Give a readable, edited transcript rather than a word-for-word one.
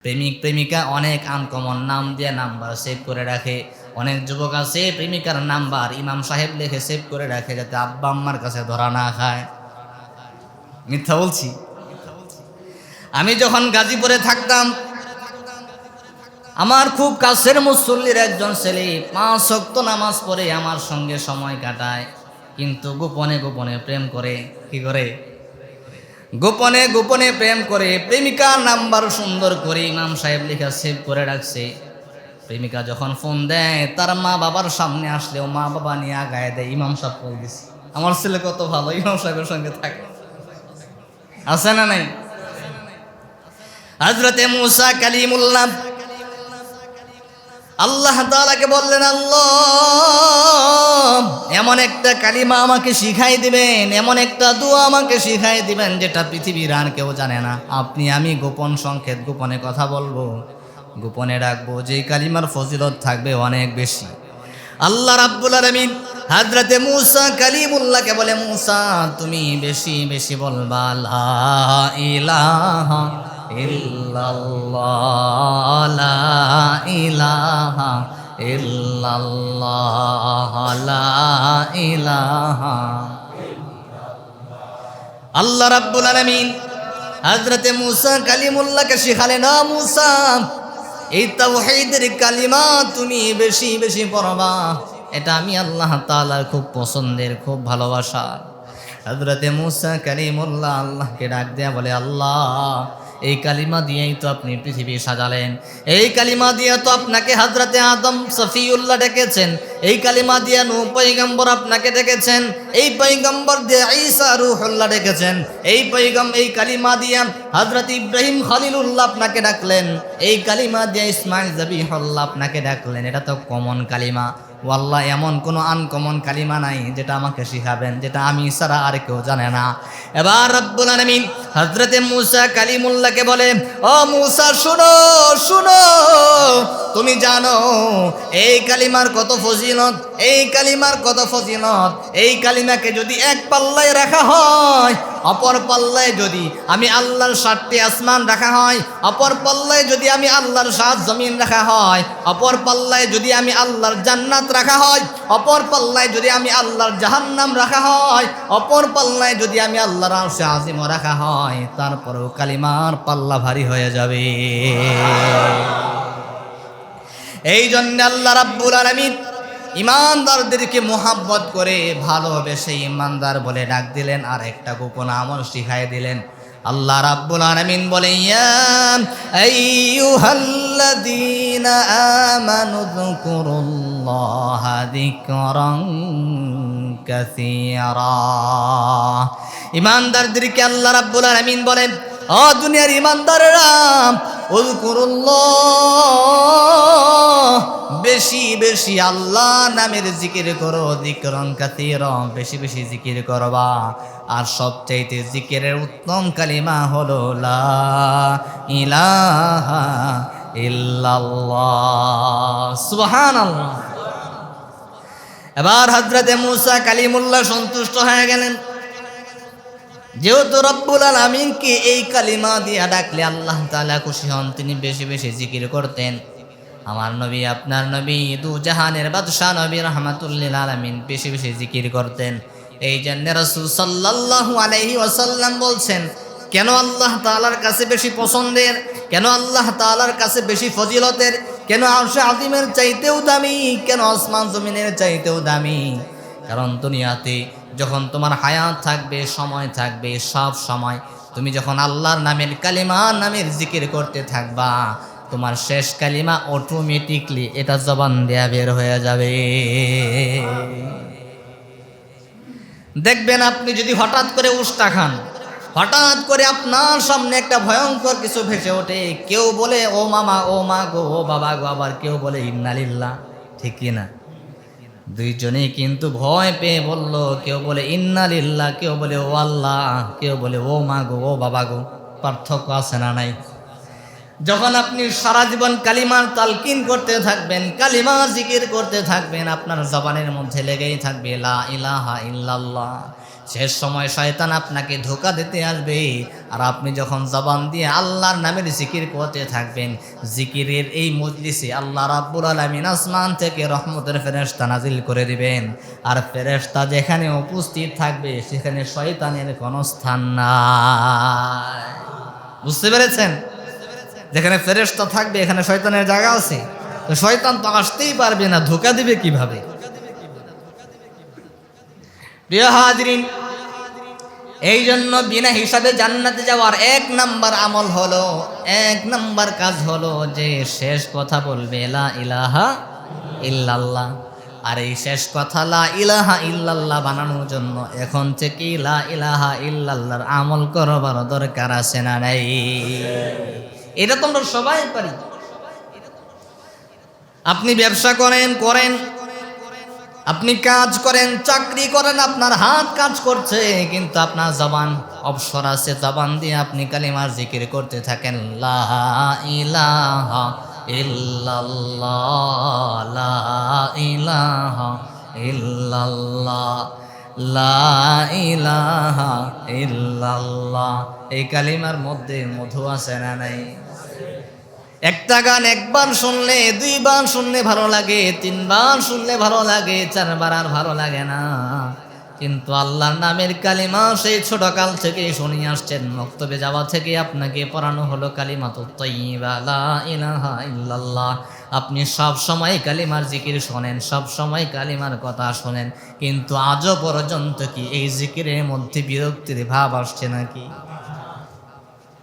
প্রেমিক প্রেমিকা অনেক আনকমন নাম দিয়ে নাম্বার সেভ করে রাখে। অনেক যুবক আছে প্রেমিকার নাম্বার ইমাম সাহেব লিখে সেভ করে রাখে যাতে আব্বা আম্মার কাছে ধরা না খায়। মিথ্যা বলছি? আমি যখন গাজীপুরে থাকতাম, আমার খুব কাছের মুসল্লির একজন ছেলে 5 ওয়াক্ত নামাজ পড়ে আমার সঙ্গে সময় কাটায়, কিন্তু গোপনে গোপনে প্রেম করে। কি করে? গোপনে গোপনে প্রেম করে। প্রেমিকার নাম্বার সুন্দর করে ইমাম সাহেব লেখা সেভ করে রাখছে। প্রেমিকা যখন ফোন দেয় তার মা বাবার সামনে আসলেও মা বাবা নিয়ে আগায় দেয়, ইমাম সাহেব কল দিছে। আমার ছেলে কত ভালো, ইমাম সাহেবের সঙ্গে থাকে। আছে না নাই? হযরতে মুসা কালিমুল্লাহ আল্লাহ তাআলাকে বললেন, আল্লাহ এমন একটা কালিমা আমাকে শিখাই দিবেন, এমন একটা দোয়া আমাকে শিখাই দিবেন যেটা পৃথিবীর আর কেউ জানে না। আমি গোপন সংকেত গোপনে কথা বলবো, গোপনে রাখবো, যে কালিমার ফজিলত থাকবে অনেক বেশি। আল্লাহ রাব্বুল আলামিন হযরতে মুসা কালিমুল্লাহকে বলে, মুসা তুমি বেশি বেশি বলবা লা ইলাহা ইল্লাল্লাহ, লা ইলাহা ইল্লাল্লাহ, লা ইলাহা। আল্লাহ রাব্বুল আলামিন হযরতে মুসা কালিমুল্লাহকে শিখালেন, না মুসা এই তাওহীদের কালিমা তুমি বেশি বেশি পড়বা, এটা আমি আল্লাহ তাআলার খুব পছন্দের, খুব ভালোবাসার। হযরতে মুসা কালিমুল্লাহ আল্লাহকে ডাক দেয়া বলে, আল্লাহ এই কালিমা দিয়েই তো আপনি পৃথিবী সাজালেন, এই কালিমা দিয়ে তো আপনাকে হযরতে আদম সফিউল্লাহ ডেকেছেন, এই কালিমা দিয়ে নূহ পয়গম্বর আপনাকে ডেকেছেন, এই পয়গম্বর দিয়ে ঈসা রূহুল্লাহ ডেকেছেন, এই কালিমা দিয়ে হযরতে ইব্রাহিম খলিলুল্লাহ আপনাকে ডাকলেন, এই কালিমা দিয়ে ইসমাঈল যাবিহুল্লাহ আপনাকে ডাকলেন। এটা তো কমন কালিমা। ওয়াল্লাহ এমন কোনো আনকমন কালিমা নাই যেটা আমাকে শিখাবেন, যেটা আমি ছাড়া আর কেউ জানে না। এবার রব্বুল আলামিন হযরতে মুসা কালিমুল্লাহকে বলে, ও মুসা শুনো শুনো, তুমি জানো এই কালিমার কত ফজিলত, এই কালিমার কত ফজিলত। এই কালিমাকে যদি এক পাল্লায় রাখা হয়, অপর পাল্লায় যদি আমি আল্লাহর 7টি আসমান রাখা হয়, অপর পাল্লায় যদি আমি আল্লাহর 7 জমিন রাখা হয়, অপর পাল্লায় যদি আমি আল্লাহর জান্নাত রাখা হয়, অপর পাল্লায় যদি আমি আল্লাহর জাহান্নাম রাখা হয়, অপর পাল্লায় যদি আমি আল্লাহর আরশে আজিম রাখা হয়, তারপরেও কালিমার পাল্লা ভারী হয়ে যাবে। এই জন্য আল্লাহ রাব্বুল আলামিন ইমানদারদেরকে মোহাব্বত করে ভালোবেসে ইমানদার বলে ডাক দিলেন, আর একটা গোপন আমল শিখাই দিলেন। আল্লাহ রাব্বুল আলামিন বলেন, ইয়া আইয়ুহাল্লাযীনা আমানু যকুরুল্লাহা যিকরান কাসীরা। ইমানদারদেরকে আল্লাহ রাব্বুল আলামিন বলেন, ও দুনিয়ার ইমানদাররা, উযকুরুল্লাহ বেশি বেশি আল্লাহ নামের জিকির করো, যিকরান কাসীরা বেশি বেশি জিকির করবা। আর সবচাইতে জিকিরের উত্তম কালিমা হলো লা ইলাহা ইল্লাল্লাহ। সুবহানাল্লাহ। এবার হযরতে মুসা কালিমুল্লাহ সন্তুষ্ট হয়ে গেলেন, যেহেতু রব্বুল আলামিনকে এই কালিমা দিয়ে ডাকলে আল্লাহ তাআলা খুশি হন, তিনি বেশি বেশি জিকির করতেন। আমার নবী আপনার নবী দু জাহানের বাদশা নবী রাহমাতুল লিল আলামিন বেশি বেশি জিকির করতেন। এই জন্য রাসূল সাল্লাল্লাহু আলাইহি ওয়াসাল্লাম বলছেন, কেন আল্লাহ তাআলার কাছে বেশি পছন্দের, কেন আল্লাহ তাআলার কাছে বেশি ফজিলতের, কেন আরশে আযীমের চাইতেও দামি, কেন আসমান জমিনের চাইতেও দামি? কারণ দুনিয়াতে যখন তোমার হায়াত থাকবে, সময় থাকবে, সব সময় তুমি যখন আল্লাহর নামের কালিমা নামের জিকির করতে থাকবা, তোমার শেষ কালিমা অটোমেটিকলি এটা জবান দেয়া বের হয়ে যাবে। দেখবেন আপনি যদি হঠাৎ করে উষ্টা খান, হঠাৎ করে আপনার সামনে একটা ভয়ঙ্কর কিছু ভেসে ওঠে, কেউ বলে ও মামা, ও মা গো, ও বাবা গো, আবার কেউ বলে ইন্না লিল্লাহ, ঠিক কিনা? দুইজনেই কিন্তু ভয় পেয়ে বলল, কেউ বলে ইন্না লিল্লাহ, কেউ বলে ও আল্লাহ, কেউ বলে ও মা গো, ও বাবা গো। পার্থক্য আছে না নাই? যখন আপনি সারা জীবন কালিমার তালকিন করতে থাকবেন, কালিমার জিকির করতে থাকবেন, আপনার জবানের মধ্যে লেগেই থাকবে লা ইলাহা ইল্লাল্লাহ। শেষ সময় শয়তান আপনাকে ধোঁকা দিতে আসবে, আর আপনি যখন জবান দিয়ে আল্লাহর নামের জিকির করতে থাকবেন, জিকিরের এই মজলিসে আল্লাহ রাব্বুল আলামিন আসমান থেকে রহমতের ফেরেশতা নাজিল করে দিবেন, আর ফেরেশতা যেখানে উপস্থিত থাকবে সেখানে শয়তানের কোনো স্থান নাই। বুঝতে পেরেছেন? যেখানে ফেরেশতা থাকবে এখানে শয়তানের জায়গা আছে, তো শয়তান তো আসতেই পারবে না, ধোঁকা দিবে কিভাবে? প্রিয় হাজরিন, এই জন্য বিনা হিসাবে জান্নাতে যাওয়ার 1 নাম্বার আমল হলো, 1 নাম্বার কাজ হলো যে শেষ কথা বলবে লা ইলাহা ইল্লাল্লাহ। আর এই শেষ কথা লা ইলাহা ইল্লাল্লাহ বানানোর জন্য এখন থেকে লা ইলাহা ইল্লাল্লাহর আমল করবার দরকার আছে না নাই? এটা তো আমরা সবাই পারি। আপনি ব্যবসা করেন, আপনি কাজ করেন, চাকরি করেন, আপনার হাত কাজ করছে, কিন্তু আপনার জবান অবসর আছে, জবান দিয়ে আপনি কালিমার জিকির করতে থাকেন, লা ইলাহা ইল্লাল্লাহ, লা ইলাহা ইল্লাল্লাহ, লা ইলাহা ইল্লাল্লাহ। এই কালিমার মধ্যে মধু আছে না নাই? একটা গান 1 বার শুনলে, 2 বার শুনলে ভালো লাগে, 3 বার শুনলে ভালো লাগে, 4 বার আর ভালো লাগে না। কিন্তু আল্লাহর নামের কালিমা সেই ছোটকাল থেকে শুনিয়ে আসছেন, মক্তবে যাওয়া থেকে আপনাকে পড়ানো হলো কালিমাতুত তাইয়্যিবা লা ইলাহা ইল্লাল্লাহ। আপনি সব সময় কালিমার জিকির শোনেন, সব সময় কালিমার কথা শোনেন, কিন্তু আজও পর্যন্ত কি এই জিকিরের মধ্যে বিরক্তির ভাব আসছে নাকি?